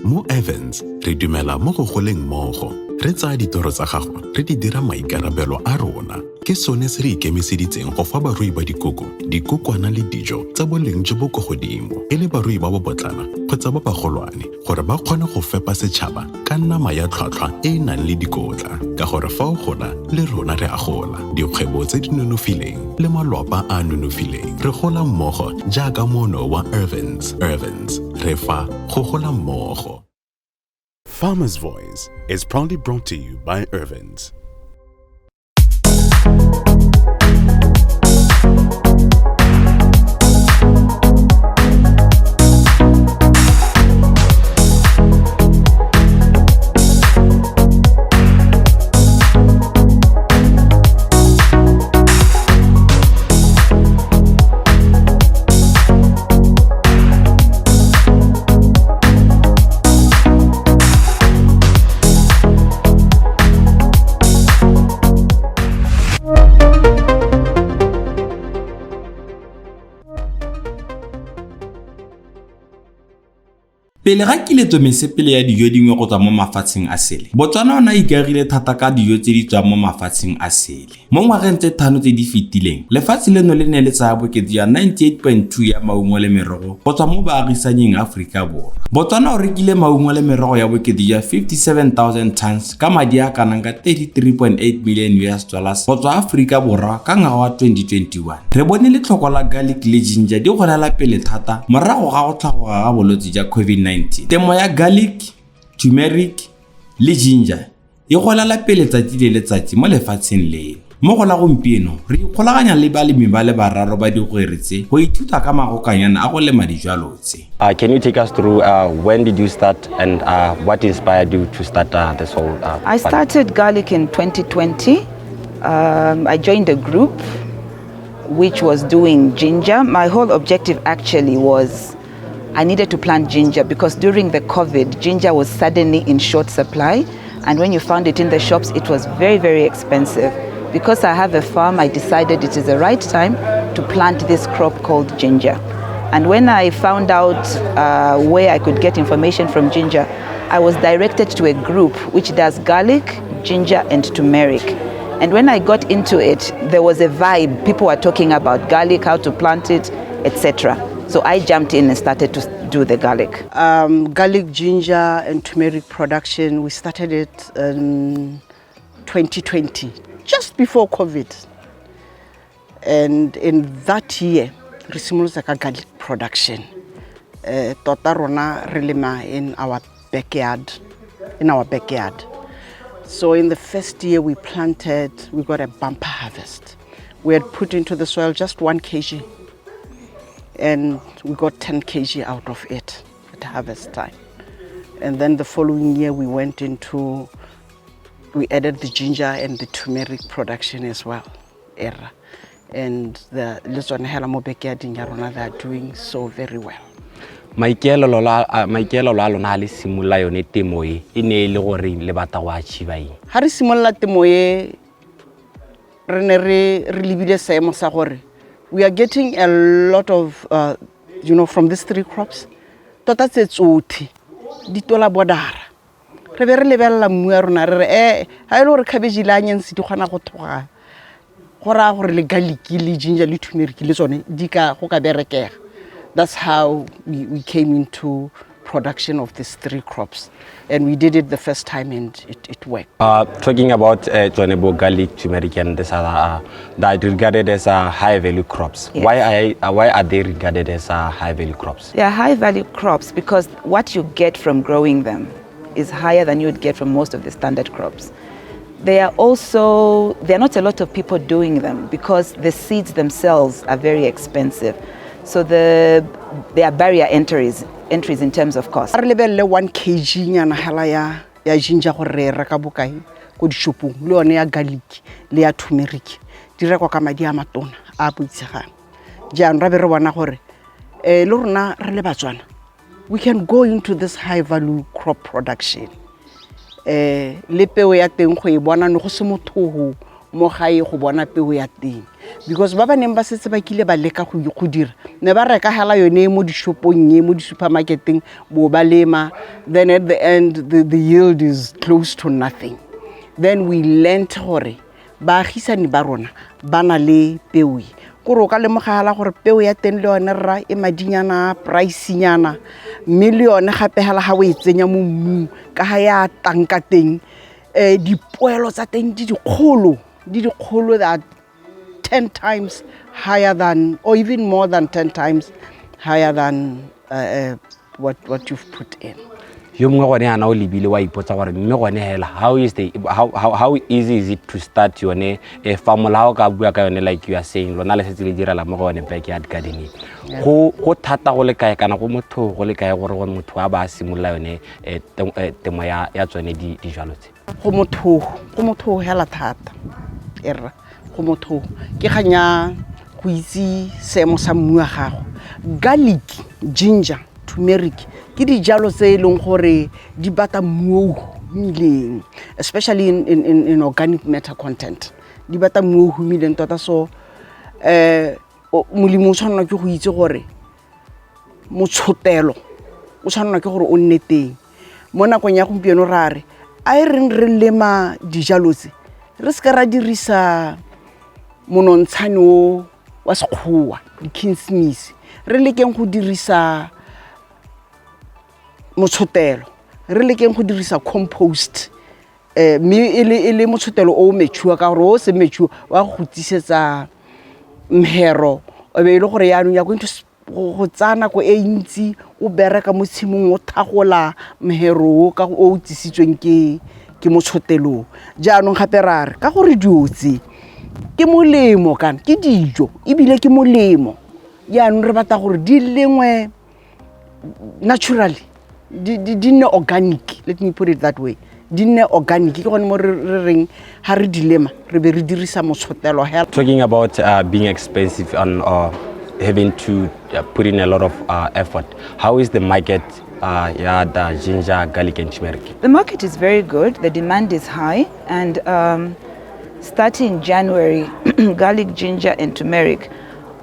Mo Evans, re dumela mo go goleng mmogo. Re tsaya ditoro tsa gago, re di dira maikarabelo a rona. Ke sone se re ikemiseditseng go fa barui ba dikoko, dikokwana le dijo tsa boleng jo bo go godimo, e le barui ba bo botlana kgotsa ba bagolwane, gore ba kgone go fepa setšhaba ka nama ya tlhwatlhwa e e nang le dikotla. Ka gore fa o gola, le rona re a gola. Dikgwebo tse di nonofileng le malapa a nonofileng. Re gola mmogo jaaka mono wa Evans. Evans, re fa go gola mmogo. Farmer's Voice is proudly brought to you by Evans. Pele ga kiletso mesepele ya dijo dingwe go tswa mo mafatsheng a sele, Botswana ona ikagile thata ka dijo tse di tswang mo mafatsheng a sele. Mo ngwageng tse thano tse di fetileng, lefatshe leno le ne le tsaya bokete ya 98.2 ya maungo le merogo go tswa mo baagisanyeng Aforika Borwa. Botswana o rekile maungo le merogo ya bokete ya 57,000 tons ka madi a kanang ka 33.8 million US dollars go tswa Aforika Borwa ka ngwaga wa 2021. Re bone letlhoko la garlic le ginger di golela pele thata morago ga go tlhagoga ga bolwetse ja COVID-19. Temo ya garlic, turmeric le ginger e golela pele tsatsi le letsatsi mo lefatsheng leno. Mo go la gompieno re ikgolaganya le balemi ba le bararo ba digwere go ithuta ka magokanyana a go lema dijalo tse. Can you take us through when did you start and what inspired you to start this whole I started garlic in 2020. I joined a group which was doing ginger. My whole objective actually was I needed to plant ginger because during the COVID, ginger was suddenly in short supply. And when you found it in the shops, it was very, very expensive. Because I have a farm, I decided it is the right time to plant this crop called ginger. And when I found out where I could get information from ginger, I was directed to a group which does garlic, ginger, and turmeric. And when I got into it, there was a vibe. People were talking about garlic, how to plant it, etc. So I jumped in and started to do the garlic. Garlic, ginger, and turmeric production, we started it in 2020, just before COVID. And in that year, we started garlic production. Tota rona re lema in our backyard. So in the first year we planted, we got a bumper harvest. We had put into the soil just 1 kg. And we got 10 kg out of it at harvest time. And then the following year we added the ginger and the turmeric production as well. And the Lizon Helamo backyard in Yarona, they are doing so very well. Maikelo la lona le simula yone temo e ne le gore le batla go achieve eng. Ha re simolla temo e re ne re lebile seemo sa gore we are getting a lot of, from these 3 crops. Tota tse tsothi di tola bodara. Re be re lebella mmu ya rona re ha ile gore cabbage le onions di gona go thoga. Go ra gore le garlic le ginger le turmeric le tsone di ka go ka berekega. That's how we came into production of these 3 crops. And we did it the first time and it worked. Talking about garlic, turmeric, and this other, that regarded as high value crops. Yes. Why are they regarded as high value crops? They are high value crops because what you get from growing them is higher than you would get from most of the standard crops. There are not a lot of people doing them because the seeds themselves are very expensive. So there are barrier entries in terms of cost. Re lebelle 1 kg nyana hala ya ginger go re reka bokae go di shopong le one ya garlic le ya turmeric di rekwa ka madi a matona a boitsegang. Jaanong ra be re bona gore le rona re le Batswana we can go into this high value crop production. Le peo ya teng go e bona no go se motho mo gae go bona peo ya teng because ba neng ba setse ba kile ba leka go dira ne ba reka hela yone mo dishopong mo di supermarketing bo ba lema, then at the end the yield is close to nothing. Then we learned gore baagisani ba rona ba na le peo kore o ka lemogela gore peo ya teng le yone rra e madinyana price nyana mme le yone gape hela ga o e tsenya mo mmung ka ga ya tanka teng dipoelo tsa teng di dikgolo that 10 times higher than, or even more than 10 times higher than what you've put in. Yo mongwe gone ana o lebile wa ipotsa gore mme gone hela how easy is it to start yone farm la ka bua ka yone like you are saying lona le setse le direla mo gone backyard gardening go thata go le kae kana go motho go le kae gore motho a ba simolola yone temo ya tsone dijalo tse go motho hela thata era go motho ke ganya go itse seemo sa mmu wa gago. Garlic, ginger, turmeric ke dijalo tse leng gore di bata mmu humileng, especially in organic matter content. Di bata mmu humileng tota, so molemo o tshwanela ke go itse gore motshotelo o tshwanela ke gore o nne teng mo nakong ya gompieno. Ra re a re lema dijalo tse re se ka ra dirisa monontshane o wa sekgowa di-kinsmisi, re lekeng go dirisa motshotelo, re lekeng go dirisa compost mme e le motshotelo o mechua ka gore o se mechua wa go tsisetsa mhero o be ile gore yaanong ya go tsana go e ntsi o bereka mo tshimong o thagola mhero ka o tsisitsweng ke motshotelo. Jaanong gape ra re ka gore diotse ke molemo kana ke dijo ebile ke molemo, yaanong re batla gore di lengwe naturally, di nne organic, let me put it that way, di nne organic ke gone mo re reng ha re dilema re be re dirisa motshotelo hela. Talking about being expensive and having to put in a lot of effort, how is the market the ginger, garlic and turmeric? The market is very good, the demand is high, and starting January garlic, ginger and turmeric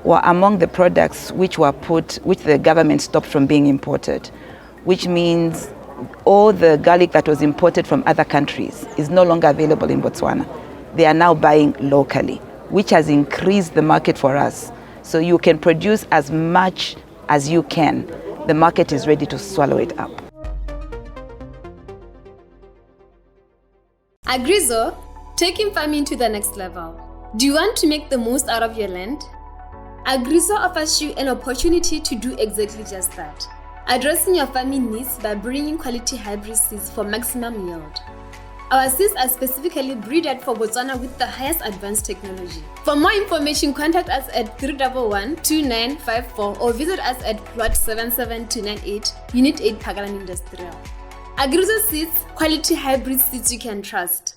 were among the products which the government stopped from being imported, which means all the garlic that was imported from other countries is no longer available in Botswana. They are now buying locally, which has increased the market for us. So you can produce as much as you can. The market is ready to swallow it up. Agrizo, taking farming to the next level. Do you want to make the most out of your land? Agrizo offers you an opportunity to do exactly just that, addressing your farming needs by bringing quality hybrid seeds for maximum yield. Our seeds are specifically breeded for Botswana with the highest advanced technology. For more information, contact us at 311-2954 or visit us at plot 77298, Unit 8, Pagalan Industrial. Agrizo seeds, quality hybrid seeds you can trust.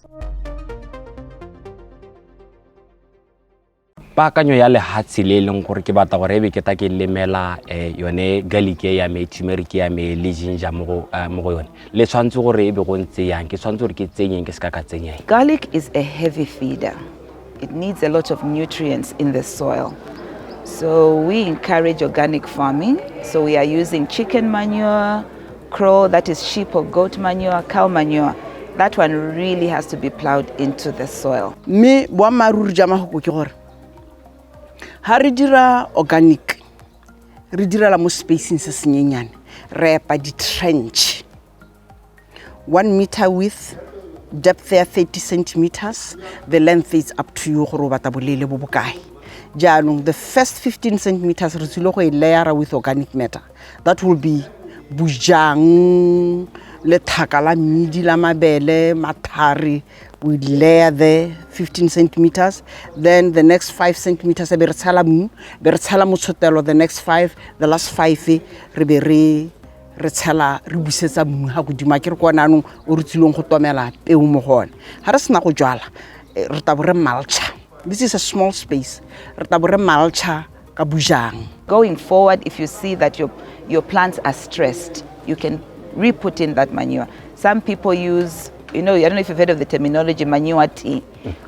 Paakanyo ya lehatshe le leng gore ke batla gore ebe ke ta ke lemela yone garlic ya me, turmeric ya me le ginger mo go yone le tshwantse gore ebe go ntse yang ke tshwantse gore ke tsenyeng ke ska ka tsenyeng. Garlic is a heavy feeder. It needs a lot of nutrients in the soil. So we encourage organic farming. So we are using chicken manure, crow, that is sheep or goat manure, cow manure. That one really has to be plowed into the soil. Me boammaaruri jama go ke gore ha re dira organic re direla mo spacing se senyenyane re epa di trench 1 meter width, depth there 30 centimeters, the length is up to you gore o batla bolele bo bokae. Jaanong the first 15 centimeters re tsile go e layer with organic matter, that will be bujang le thaka la mmidi la mabele mathari. We layer there 15 centimeters, then the next 5 centimeters be re tshela motshotelo, the next 5, the last 5 re be re tshela re busetsa mmu ha godima ke re kwana anong o re tsilong go tomela peo mo gone. Ha re sena go jwala re tabo re mulcha. This is a small space. Re tabo re mulcha ka bujang. Going forward, if you see that your plants are stressed, you can re-put in that manure. Some people use, I don't know if you've heard of the terminology manure tea,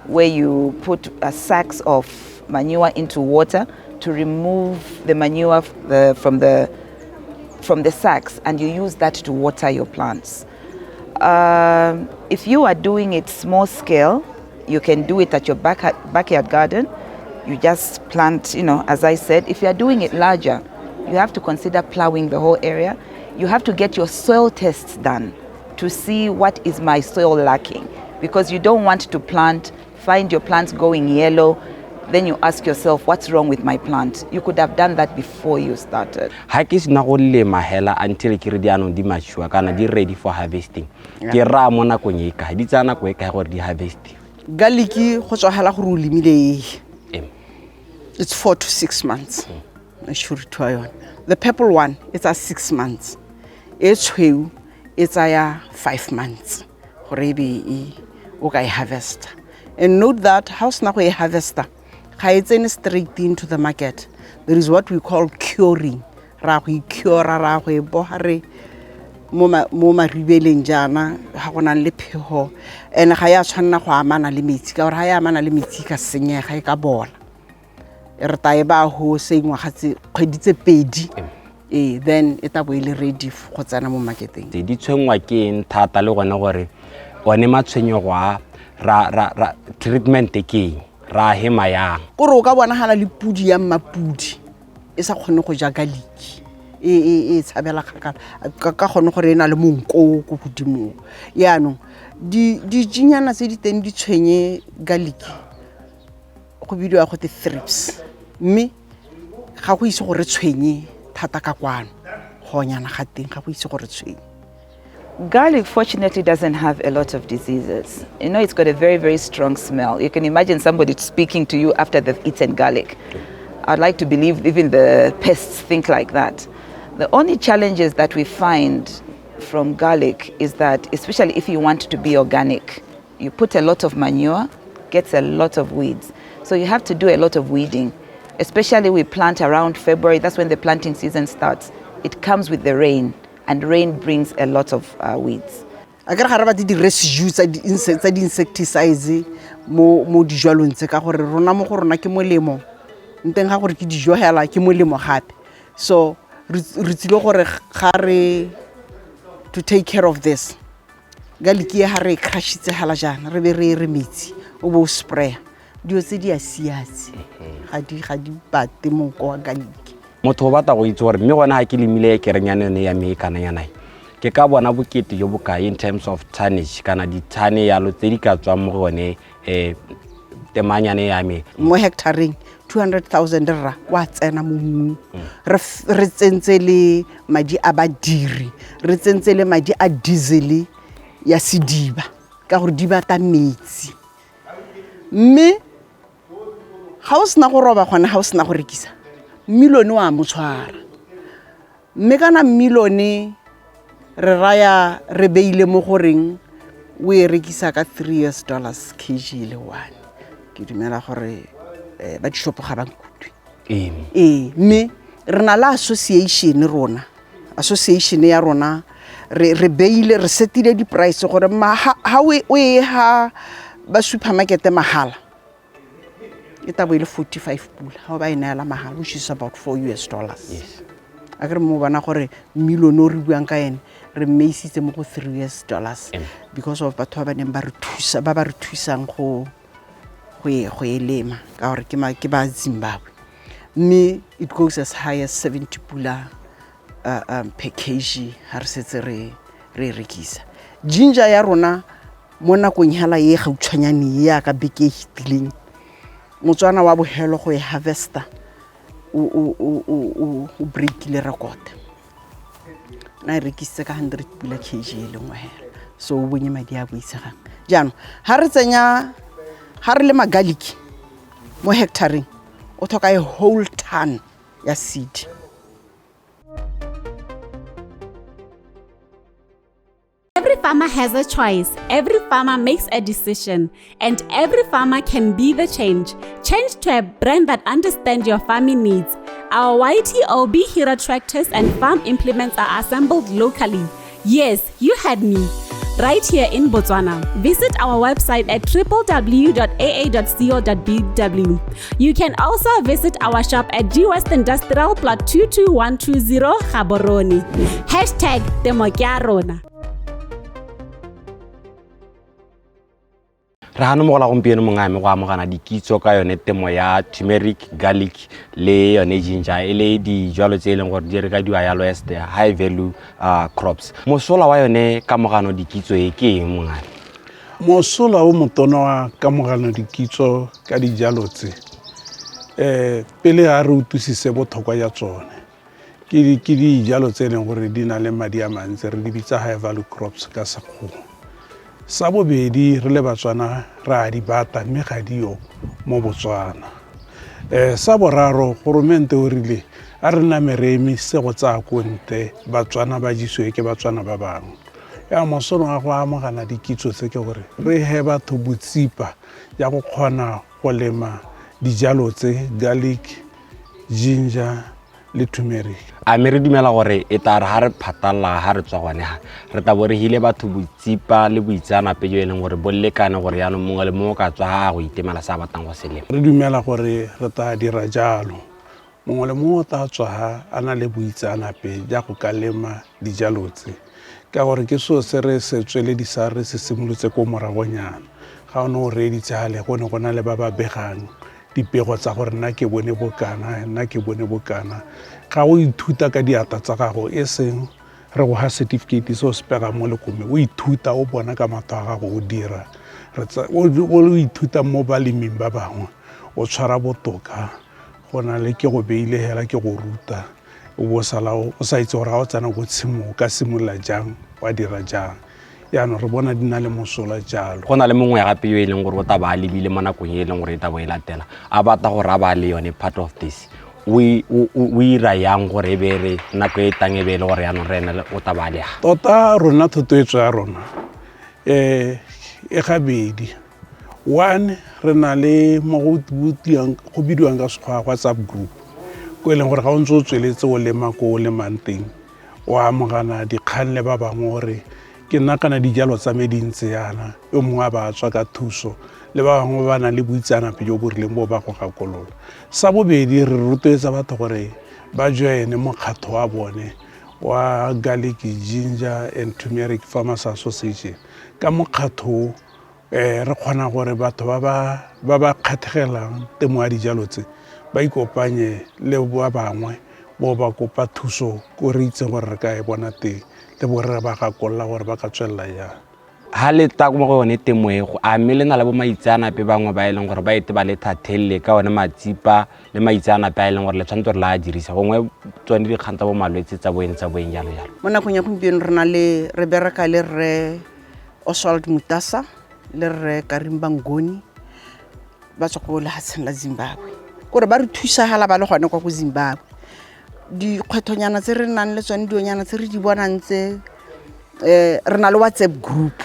where you put sacks of manure into water to remove the manure from the sacks, and you use that to water your plants. If you are doing it small scale, you can do it at your backyard garden. You just plant, as I said. If you are doing it larger, you have to consider plowing the whole area. You have to get your soil tests done to see what is my soil lacking, because you don't want to find your plants going yellow, then you ask yourself, what's wrong with my plant? You could have done that before you started. Ha ke sena go lema hela until ke re di anong di mature kana di ready for harvesting. Ke ra mo nakong e ka di tsana go e ka gore di harvest. Garlic go tswa hela gore o lemile it's 4 to 6 months. I should try on. The purple one, it's at 6 months. It's 5 months. Okay, harvest. And note that house na go harvester. It's in straight into the market. There is what we call curing. Ra go cure ra go bohare mo ribeleng jana ha gona le pheho and ga ya tshwanna go amana le metsi ka gore ha ya amana le metsi ka senyega e ka bola re tae ba ho sengwa gatse kgweditse pedi then e ta bo ile ready go tsena mo marketeng. Di tshwengwa ke eng thata le gone gore one matshwenyego ra treatment ke ra hema yang gore o ka bona hala le pudi ya mapudi e sa kgone go ja garlic e tshabela ka kgone gore ena le monko go godimo ya no di jinyana tse di teng di tshwenye garlic go bidiwa go te thrips mme ga go ise gore tshwenye thata ka kwano go nyana ga teng ga go ise gore tshwenye. Garlic fortunately doesn't have a lot of diseases. It's got a very, very strong smell. You can imagine somebody speaking to you after they've eaten garlic. I'd like to believe even the pests think like that. The only challenges that we find from garlic is that, especially if you want to be organic, you put a lot of manure, gets a lot of weeds. So you have to do a lot of weeding. Especially we plant around February, that's when the planting season starts. It comes with the rain. And rain brings a lot of weeds. I got to have the residues of the insecticides mo dijalong tse ka gore rona mo go rona ke molemo nteng ga gore ke dijo hela ke molemo gape so re tsile gore ga re to take care of this garlic ya ha re crashitse hala jana re be re metsi o bo spray dio tse di a siatse ga di bate mo go garlic. Motho o batla go itse gore mme gona ha ke lemile ke renyane ya me kana yana ke ka bona bokete jo bokae in terms of tonnage kana di tane ya lo tse di ka tswa mo gone temanyane ya me mo hectaring 200,000 ra wa tsena mo mmu re tsentse le madi a badiri re tsentse le madi a diesel ya sidiba ka gore di bata metsi mme ga o sna go roba gona ga o sna go rekisa milone wa motshwara mme kana milone re raya re beile mo goreng o e rekisa ka $3 kg le one ke dumela gore ba di shop ga ba nkutwe mme re na la association ya rona re beile re setile di price gore ha we ha ba supermarket mahala ita bo ile 45 pula ha ba ina la mahala which is about $4. Yes. A re mo bana gore million o re buang ka ene re meisitse mo go $3 because of batho ba neng ba re thusang go elema ka gore ke ba Zimbabwe mme it goes as high as 70 pula per kg ha re setse re rekisa ginger ya rona mo nakong hala ye gautshwanyane ya ka beke hitileng motswana wa bohelo go e harvester o break le record na rekisa ka 100 pula kg le ngwe so o bonye madi a boitsegang jano ha re le garlic mo hectaring o thoka a whole ton ya seed. Every farmer has a choice, every farmer makes a decision, and every farmer can be the change. Change to a brand that understands your farming needs. Our YTOB Hero tractors and farm implements are assembled locally. Yes, you heard me. right here in Botswana. Visit our website at www.aa.co.bw. You can also visit our shop at G West Industrial Plot 22120 Gaborone. Hashtag Temo ke ya rona. Re hana mo go la gompieno mongame go amogana dikitso ka yone temo ya turmeric, garlic le yone ginger ele dijalo tse eleng gore di re ka diwa yalo as the high value crops. Mosola wa yone ka mogano dikitso e ke eng mongame? Mosola o motona wa ka mogano dikitso ka dijalo tse pele a re utlwisise botlhokwa ya tsone ke dijalo tse eleng gore di na le madi a mantsi re di bitsa high value crops ka sekgowa. Sa bobedi re le Batswana ra di bata mme ga dio mo Botswana. Sa boraro goromente o rile a re na meremi se go tsa konte Batswana ba jiswe ke Batswana ba bangwe. Ya mosono a go amogana dikitso tse ke gore re he batho botsipa ya go kgona go lema dijalo tse garlic, ginger le turmeric. A me re dumela gore e tla re ha re phatalla ha re tswa gone ha re ta bore hile batho botsipa le boitsana pe jo e leng gore bollekane gore ya no mongwe le mongwe ka tswa ha go itemela sa batang go selema. Re dumela gore re ta dira jalo mongwe le mongwe ta tswa ha ana le boitsana pe ja go ka lema dijalo tse ka gore ke so se re se tsweledisa re se simolotse ko moragonyana ga ono re editse ha le gone gona le ba ba begang dipego tsa gore nna ke bone bokana ga o ithuta ka diata tsa gago e seng re go ha certificate so se pega mo lekome o ithuta o bona ka matho a gago o dira o ithuta mo baleming ba bangwe o tshwara botoka gona le ke go beile hela ke go ruta o bo sala o sa itse gore ga o tsana go tshimo ka simolla jang wa dira jang ya no re bona dina le mosola jalo gona le mongwe gape yo e leng gore o ta ba lebile mo nakong e leng gore e ta bo e latela a bata gore a ba le yone part of this we ira yang gore be re nako e tange be le gore ya no rena o ta ba le tota rona thotwetso ya rona e gabedi one re na le mo go bidiwang ka sekgwa WhatsApp group ko e leng gore ga o ntse o tsweletse o lema ko o lemang teng o amogana dikgang le ba bangwe gore ke nna kana dijalo tsa medintse yana yo mongwe ba tswa ka thuso le ba bangwe ba na le boitsanape jo bo rileng bo ba go gakolola. Sa bobedi re rotloetsa batho gore ba joine mokgatlho wa bone wa garlic, ginger and turmeric farmers association ka mokgatlho re kgona gore batho ba ba kgatlhegelang temo ya dijalo tse ba ikopanye le ba bangwe bo ba kopa thuso ko re itse gore re ka e bona teng le bo re ba gakolola gore ba ka tswella ya ha le ta mo go yone temo e go a melena le bo maitsana pe bangwe ba ileng gore ba ite ba le thathelle ka one matsipa le maitsana pe ileng gore le tshwanetse re la dirisa gongwe tsone di kganta bo malwetse tsa boeng jalo mo nakong ya gompieno re bereka le re Oswald Mutasa le re Karimba Ngoni ba tswa go lehatsheng la Zimbabwe gore ba re thusa hala ba le gone kwa go Zimbabwe di kgwethonyana tse re nang le tsone dionyana tse re di bonang tse re na le WhatsApp group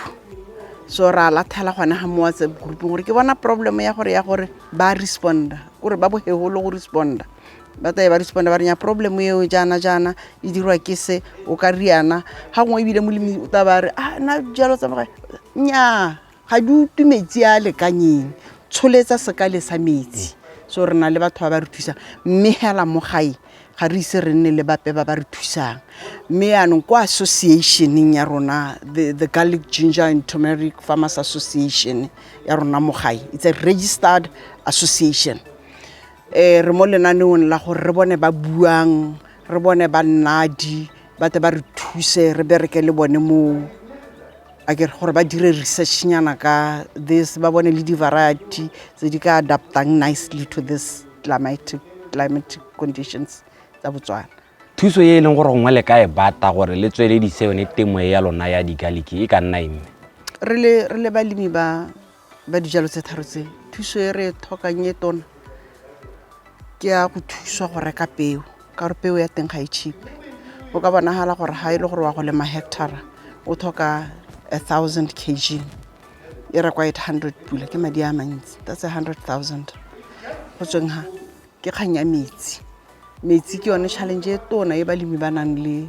so ra lathela gone ha mo WhatsApp group gore ke bona problem ya gore ba responda gore ba boheholo go responda ba responda ba renya problem eo jana e dirwa ke se o ka riana ha ngwe ibile molemi o ta ba re na jalo tsa mga nya ga di tumetsi a lekanyeng tsholetsa sekale sa metsi so re na le batho ba re thusa mme hela mo gae ga re ise re nne le bape ba re thusang mme anong kwa association ya rona the garlic, ginger and turmeric farmers association ya rona mo gae it's a registered association re mo lenaneong la gore re bone ba buang re bone ba nnadi ba te ba re thuse re bereke le bone mo a ke gore ba dire research nyana ka this ba bone le di variety tse di ka adaptang nicely to this climatic conditions tsa Botswana. Thuso ye leng gore ngwe le ka e bata gore le tsweledise yone temo ya lona ya digaliki e ka nna ime re le balemi ba dijalo tse tharo tse thuso e re thokanye tona ke ya go thusa go reka peo ka re peo ya teng ga e cheap o ka bonahala gore ha ile gore wa go lema hectare o thoka 1000 kg e rekwa 800 pula ke madi a mantsi that's 100,000 go tsweng ha ke kganya metsi ke yone challenge e tona e balemi ba nang le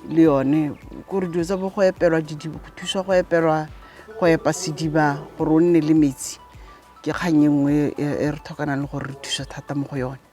le yone kore dilo tsa bo go epelwa didibo go thusa go epelwa go epa sediba gore o nne le metsi ke kgang e nngwe e re tlhokanang le gore re thusa thata mo go yone.